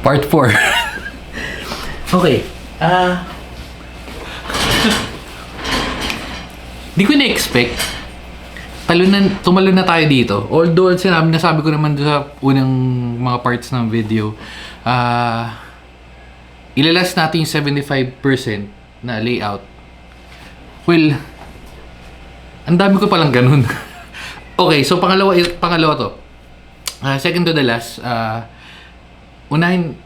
Part 4. Okay. Di ko na-expect. Tumalon na tayo dito. Although, nasabi ko naman doon sa unang mga parts ng video, ilalas natin yung 75% na layout. Well, ang dami ko palang ganun. Okay, so pangalawa to. Second to the last, unahin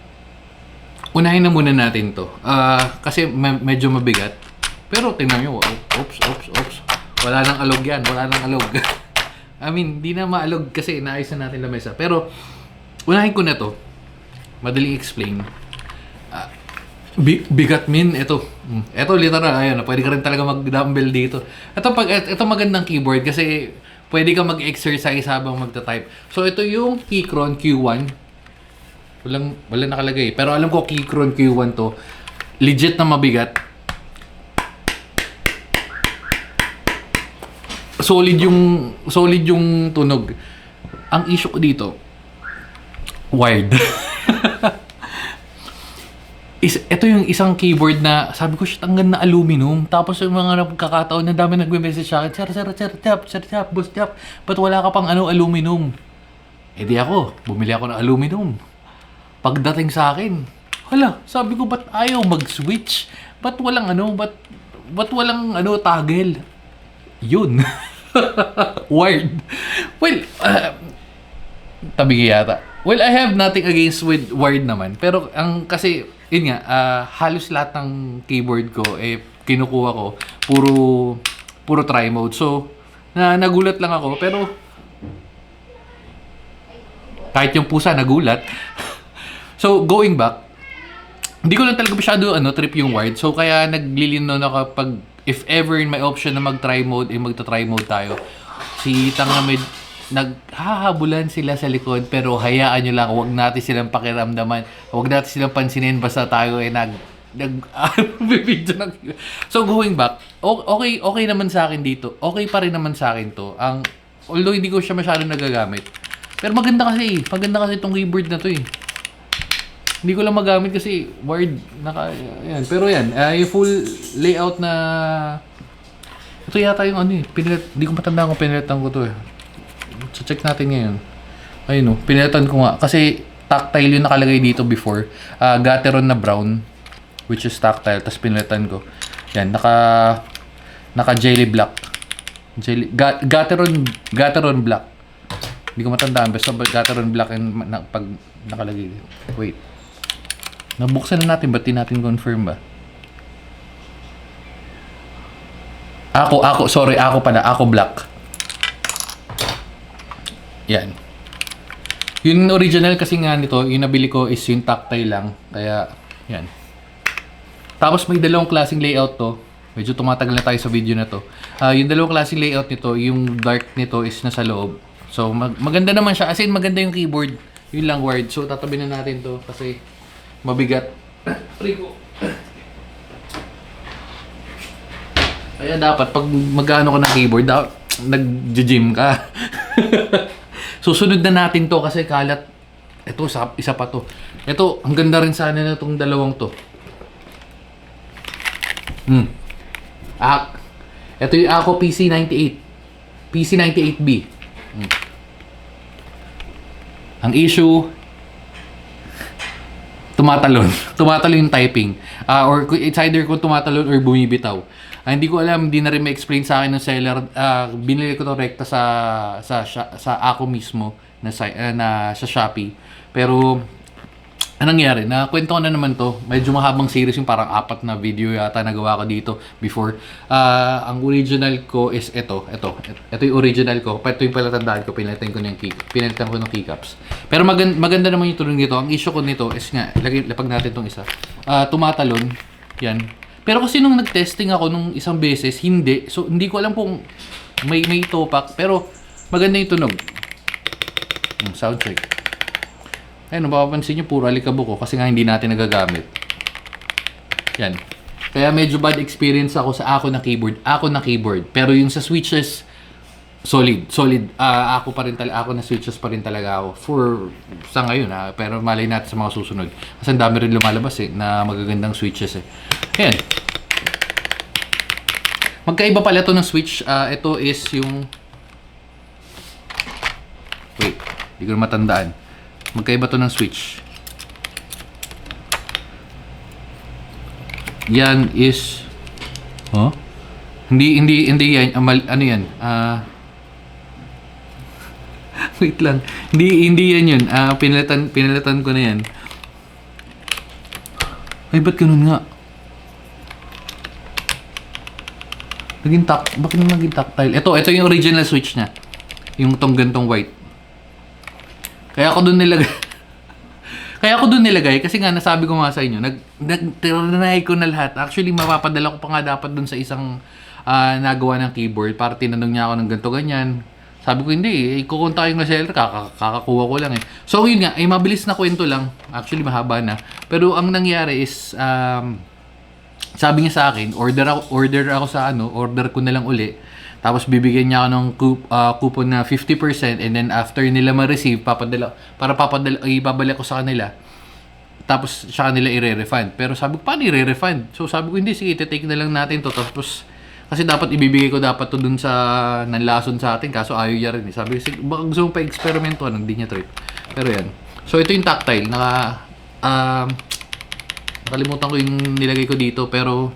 na muna natin to. Kasi medyo mabigat. Pero tingnan nyo, oops. Wala nang alog yan, wala nang alog. I mean, di na maalog kasi naayos na natin lamesa. Pero, unahin ko na to. Madaling explain. Bigat min, ito. Ito literal, ayun, pwede ka rin talaga mag-dumbbell dito. Ito magandang keyboard kasi pwede ka mag-exercise habang magta-type. So, ito yung Keychron Q1. Wala nakalagay. Pero alam ko Keychron Q1 to. Legit na mabigat. Solid yung tunog. Ang issue ko dito, wired. Ito yung isang keyboard na sabi ko, shit, ang ganda na aluminum. Tapos yung mga nagkakataon na dami nagme-message sa akin, sir, boss, ba't wala ka pang aluminum? Eh di ako, bumili ako ng aluminum. Pagdating sa akin, hala, sabi ko, ba't ayaw mag-switch? Ba't walang toggle? Yun. Wired. Well, tabi yata. Well, I have nothing against with wired naman. Pero kasi, yun nga, halos lahat ng keyboard ko, kinukuha ko, puro try mode. So, nagulat lang ako. Pero, kahit yung pusa nagulat. So, going back, hindi ko lang talaga masyado trip yung wired. So, kaya naglilino na kapag if ever in my option na mag-try mode, magta-try mode tayo. Si Tangamid, naghahabulan sila sa likod, pero hayaan nyo lang, huwag natin silang pakiramdaman, huwag natin silang pansinin, basta tayo video ng... So, going back, okay naman sa akin dito. Okay pa rin naman sa akin to. Although hindi ko siya masyadong nagagamit. Pero maganda kasi itong keyboard na to eh. Hindi ko lang magamit kasi wired yan. Pero yan, yung full layout na ito yata yung hindi ko matandaan kung pinilitan ko to eh. So check natin ngayon. Ayun pinilitan ko nga kasi tactile yung nakalagay dito before. Gateron na brown, which is tactile, tapos pinilitan ko. Yan, naka jelly black. Gateron black. Hindi ko matandaan basta Gateron black and pag nakalagay. Wait. Nabuksan na natin, ba't di natin confirm ba? Ako black. Yan. Yung original kasi nga nito, yung nabili ko is yung tactile lang. Kaya, yan. Tapos may dalawang klaseng layout to. Medyo tumatagal na tayo sa video na to. Yung dalawang klaseng layout nito, yung dark nito is nasa loob. So, maganda naman siya. As in, maganda yung keyboard. Yun lang wired. So, tatabi na natin to kasi mabigat. Rico. Kaya dapat pag mag-ano ka ng keyboard, nag-gym ka. Susunod na natin to kasi kalat. Ito, isa pa to. Ito, ang ganda rin sana na itong dalawang to. Ito yung ako PC98. PC98B. Ang issue, tumatalon yung typing. Or it's either kung tumatalon or bumibitaw. Hindi ko alam, hindi na rin ma-explain sa akin ng seller. Binili ko to rekta sa ako mismo na sa Shopee. Pero anong nangyari? Nakwento ko na naman to. Medyo mahabang series yung parang 4 na video yata nagawa ko dito before. Ang original ko is ito. Ito yung original ko. Ito yung palatandaan ko. Pinalitan ko ng keycaps. Pero maganda naman yung tunog nito. Ang issue ko nito is nga, lapag natin itong isa. Tumatalon. Yan. Pero kasi nung nag-testing ako nung isang beses, hindi. So, hindi ko alam kung may topak. Pero maganda yung tunog. Sound check. Ayun, mapapansin nyo, puro alikabok ko kasi nga hindi natin nagagamit. Yan. Kaya medyo bad experience ako sa ako na keyboard. Pero yung sa switches, solid. Ako pa rin talaga, ako na switches pa rin talaga ako for sa ngayon pero malay natin sa mga susunod. Kasi ang dami rin lumalabas na magagandang switches Ayan. Magkaiba pala to ng switch. Ito is yung wait, hindi ko matandaan. Magkaiba to ng switch. Yan is Hindi yan. Ano yan? Wait lang. Hindi yan yun. Pinalitan ko na yan. Ay, ba't ganun nga? Bakit naging tactile? Ito yung original switch niya. Yung tong gantong white. Kaya ako doon nilagay kasi nga nasabi ko nga sa inyo, nag-try ko na lahat. Actually, mapapadala ko pa nga dapat doon sa isang nagawa ng keyboard para tinanong niya ako ng ganito ganyan. Sabi ko hindi, kukunta yung reseller, kakakuha ko lang So yun nga, mabilis na kwento lang. Actually, mahaba na. Pero ang nangyari is, sabi niya sa akin, order ko na lang uli. Tapos bibigyan niya ako ng coupon na 50% and then after nila ma-receive, ibabalik ko sa kanila. Tapos sa kanila i-refund. Pero sabi ko, paano i-refund? So sabi ko, hindi, sige, take na lang natin to. Tapos, kasi dapat ibibigay ko dapat to dun sa nanlason sa atin, kaso ayaw niya rin. Sabi ko, sige, baka gusto mo pa eksperimento, hindi niya trip. Pero yan. So ito yung tactile. Nakalimutan ko yung nilagay ko dito, pero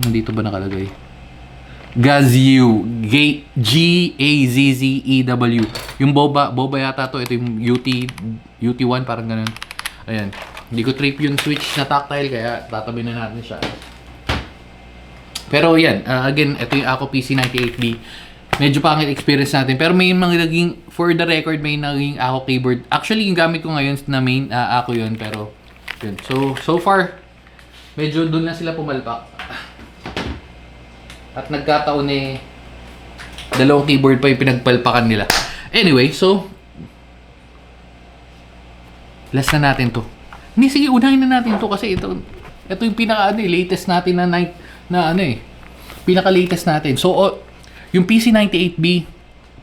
nandito ba nakalagay? Gazzew. G-A-Z-Z-E-W. Yung boba yata to. Ito yung UT1, parang ganun. Ayan. Hindi ko trip yung switch na tactile, kaya tatabi na natin siya. Pero yan, again, ito yung Ako PC98B. Medyo pangit experience natin. Pero may mga naging, for the record, may naging Ako keyboard. Actually, yung gamit ko ngayon na main Ako yun, pero yun. So far, medyo dun na sila pumalpak. At nagkataon dalawang keyboard pa yung pinagpalpakan nila. Anyway, so last na natin to. Hindi, sige, unahin na natin to kasi ito yung latest natin pinaka-latest natin. So, yung PC98B,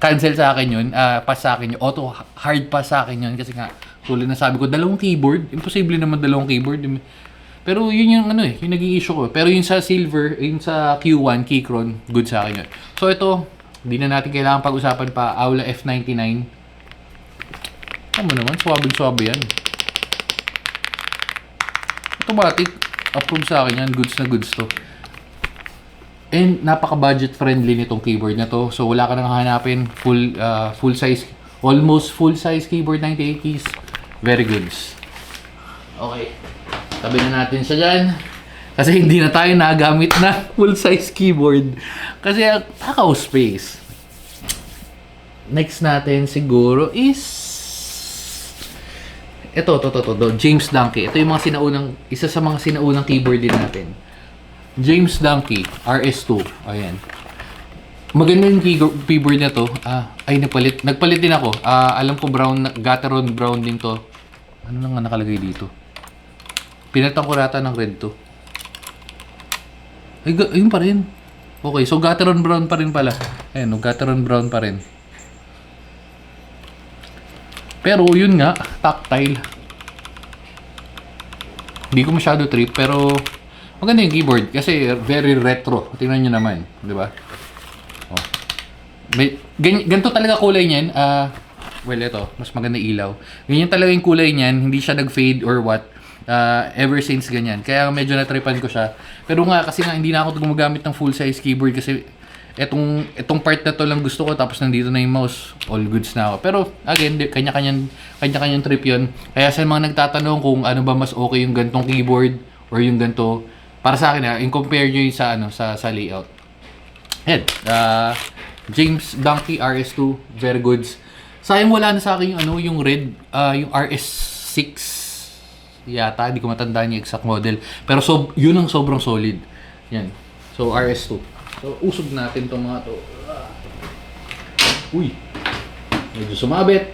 cancel sa akin yun, pass sa akin yun, auto hard pass sa akin yun kasi nga, tulad na sabi ko, dalawang keyboard, imposible naman dalawang keyboard. Pero yun yung yung naging issue ko. Pero yung sa silver, yung sa Q1, Keychron, good sa akin yun. So ito, hindi na natin kailangan pag-usapan pa, Aula F99. Ano naman, swabe yan. Automatic, approve sa akin yan, goods na goods to. And napaka-budget friendly nitong keyboard na to. So wala ka nang hahanapin, full size, almost full size keyboard, 98 keys. Very goods. Okay. Tabi na natin siya dyan. Kasi hindi na tayo nagamit na full size keyboard. Kasi takaw space. Next natin siguro is ito, James Dunkey. Ito yung isa sa mga sinaunang keyboard din natin. James Dunkey RS2. Ayan. Maganda yung keyboard na to. Nagpalit din ako. Alam ko Gateron brown din to. Ano nga nakalagay dito? Pinalitan ko rata ng red to. Ayun pa rin. Okay, so Gateron brown pa rin pala. Ayan, Gateron brown pa rin. Pero yun nga, tactile. Hindi ko masyado trip, pero maganda yung keyboard kasi very retro. Tingnan nyo naman, di ba? Ganito talaga kulay niyan. Well, ito, mas maganda ilaw. Ganyan talaga yung kulay niyan, hindi siya nag-fade or what. Ever since ganyan. Kaya medyo natripan ko siya. Pero nga, kasi nga hindi na ako gumagamit ng full size keyboard kasi etong part na to lang gusto ko, tapos nandito na yung mouse, all goods na ako. Pero again, kanya-kanyang trip yun. Kaya sa mga nagtatanong kung ano ba mas okay yung gantong keyboard or yung ganto, para sa akin i-compare nyo yung sa layout. Head, James Dunkey RS2, very goods. Sayang wala na sa akin yung red, yung RS6 yata, hindi ko matandaan yung exact model. Pero yun ang sobrang solid. Yan. So RS2. So usog natin tong mga to. Uy. Medyo sumabit.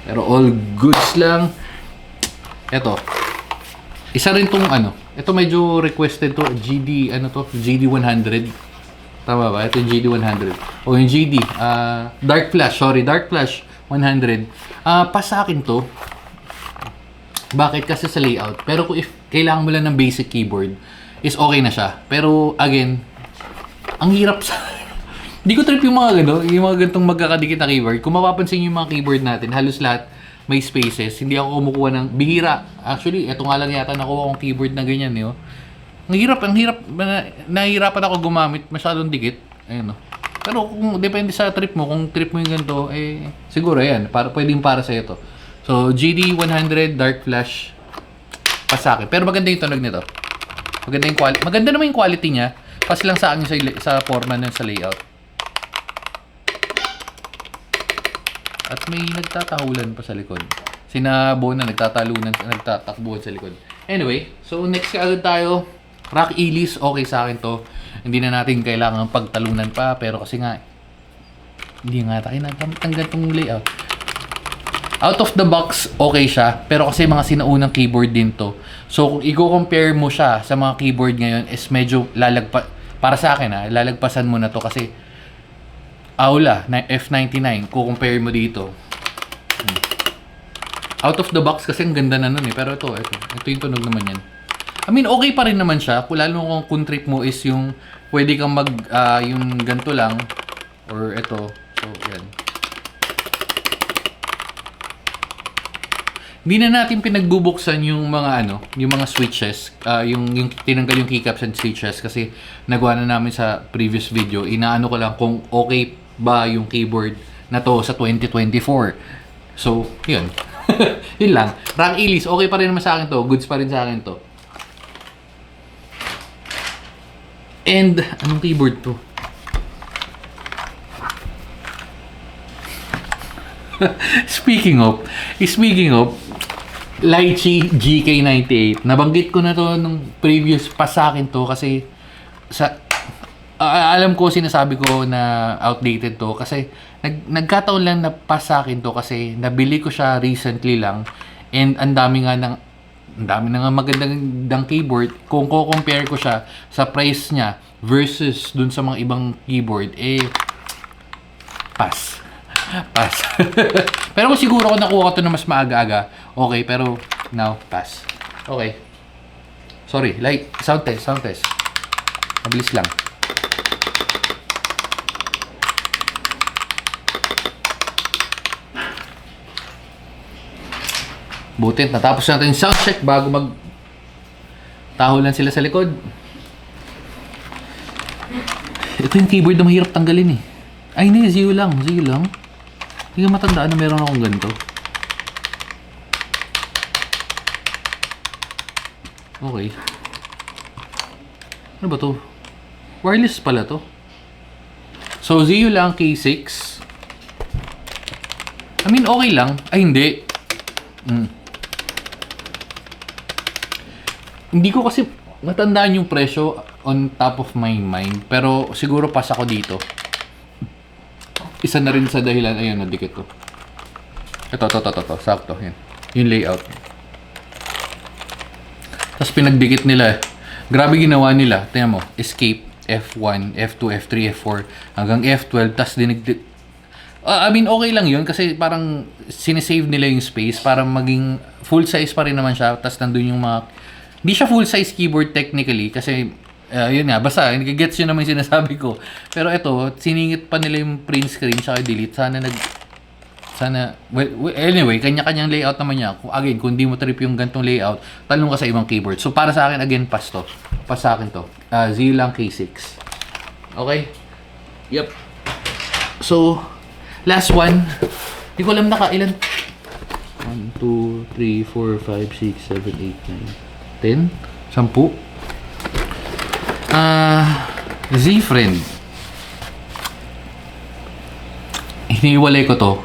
Pero all goods lang. Ito. Isa rin tong ito medyo requested to, GD100. Tama ba? Ito yung GD100. O yung GD. Dark Flash. Sorry, Dark Flash 100. Pa sa akin to. Bakit? Kasi sa layout. Pero kung if kailangan mo lang ng basic keyboard, is okay na siya. Pero again, ang hirap sa... Hindi ko trip yung mga yung mga ganitong magkakadikit na keyboard. Kung mapapansin yung mga keyboard natin, halos lahat may spaces. Hindi ako kumukuha ng bihira. Actually, eto nga lang yata nakuha kong keyboard na ganyan, eh. Ang hirap. Nahihirapan ako gumamit. Masyadong dikit. Ayun, no. Pero kung depende sa trip mo, kung trip mo yung ganito, eh, siguro yan. Pwedeng para sa ito. So, GD100 Dark Flash pa sa akin. Pero maganda yung tunog nito. Maganda yung quality. Maganda naman yung quality niya. Pas lang sa akin sa forma ng sa layout. At may nagtatahulan pa sa likod. Sinabo na nagtatakbuhan sa likod. Anyway, so next kaagad tayo. Rock Elise, okay sa akin to. Hindi na natin kailangan pagtalunan pa. Pero kasi nga, hindi nga tayo natanggal itong layout. Out of the box, okay siya. Pero kasi mga sinaunang keyboard din to. So kung i-compare mo siya sa mga keyboard ngayon, is medyo para sa akin lalagpasan mo na to kasi Aula na F99, kukompare mo dito. Out of the box kasi ang ganda na nun eh. Pero ito yung tunog naman yan. I mean, okay pa rin naman siya. Lalo kung trip mo is yung pwede kang yung ganito lang. Or ito. So, yan. Hindi na natin pinagbubuksan yung mga yung mga switches, yung tinanggal yung keycaps and switches kasi nagawa na namin sa previous video. Inaano ko lang kung okay ba yung keyboard na to sa 2024. So, yun. Yun lang. Rock Elise, okay pa rin naman sa akin to. Goods pa rin sa akin to. And, anong keyboard to? Speaking of, Lychee GK98. Nabanggit ko na to nung previous pa sa akin to kasi alam ko sinasabi ko na outdated to kasi nagkataon lang na pa sa akin to kasi nabili ko siya recently lang and ang dami na nga magandang keyboard. Kung ko-compare ko siya sa price niya versus dun sa mga ibang keyboard, pass. Pero kung siguro ko nakuha ko to na mas maaga-aga, okay, pero now, pass. Okay. Sorry, sound test. Mabilis lang. Buti, natapos natin yung sound check bago tahulan sila sa likod. Ito yung keyboard na mahirap tanggalin eh. Ay hindi, zero lang. Hindi ko matandaan na meron akong ganito. Okay. Ano ba to? Wireless pala to. So, Zio lang, K6. I mean, okay lang. Ay, hindi. Hindi ko kasi matandaan yung presyo on top of my mind. Pero siguro pas ako dito. Isa na rin sa dahilan. Ayun, nadikit to. Ito. Sakto. Yan. Yung layout. Tapos pinagdikit nila. Grabe ginawa nila. Tingnan mo. Escape. F1, F2, F3, F4. Hanggang F12. Tapos I mean, okay lang yun. Kasi parang sinisave nila yung space. Para maging full size pa rin naman siya. Tapos nandun yung mga... Hindi siya full size keyboard technically. Kasi... yun nga, basta, gets yun naman yung sinasabi ko. Pero ito, siningit pa nila yung print screen tsaka delete. Anyway, kanya-kanyang layout naman niya. Again, kung di mo trip yung gantong layout, talong ka sa ibang keyboard. So, para sa akin, again, pass sa akin to. Zio lang K6. Okay? Yep. So, last one. Hindi ko alam ilan. 1, 2, 3, 4, 5, 6, 7, 8, 9, 10? 10? Z-Friend. Hiniwalay ko to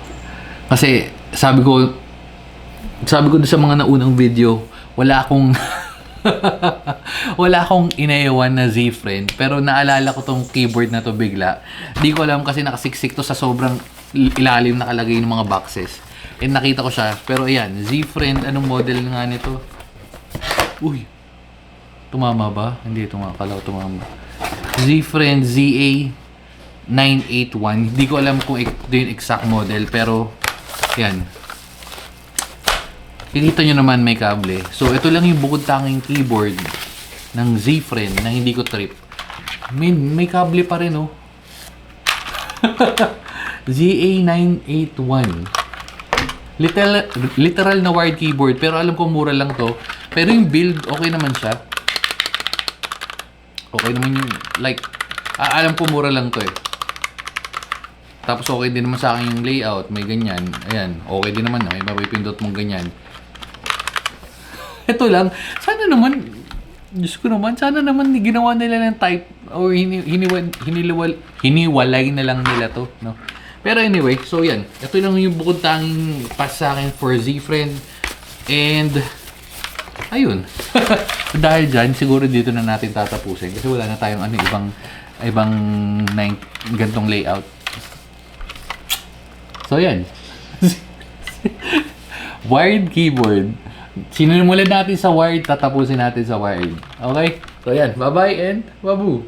kasi sabi ko doon sa mga naunang video, wala akong inayawan na Z-Friend, pero naalala ko tong keyboard na to bigla. Di ko alam kasi nakasiksik to sa sobrang ilalim nakalagay ng mga boxes. And nakita ko siya, pero ayan, Z-Friend, anong model nga nito? Uy, tumama ba? Hindi tumama. Kala ko tumama. Z-Friend ZA981. Hindi ko alam kung ito yung exact model, pero yan. Kita nyo naman may kable. So, ito lang yung bukod tanging keyboard ng Z-Friend na hindi ko trip. May kable pa rin, oh. ZA981. Literal na wired keyboard, pero alam ko mura lang to. Pero yung build, okay naman siya. Okay naman yung, like, alam ko mura lang to eh. Tapos okay din naman sa akin yung layout, may ganyan. Ayan, okay din naman, may mapipindot mong ganyan. Ito lang, sana naman, Diyos ko naman, sana naman ginawa nila ng type or hiniwalay na lang nila to, no? Pero anyway, so yan. Ito lang yung bukod tanging pass sa akin for Z-Friend. And, ayun. Dahil dyan, siguro dito na natin tatapusin. Kasi wala na tayong ibang gantong layout. So yan. Wired keyboard. Sinumulan natin sa wired, tatapusin natin sa wired. Okay? So yan. Bye-bye and babu!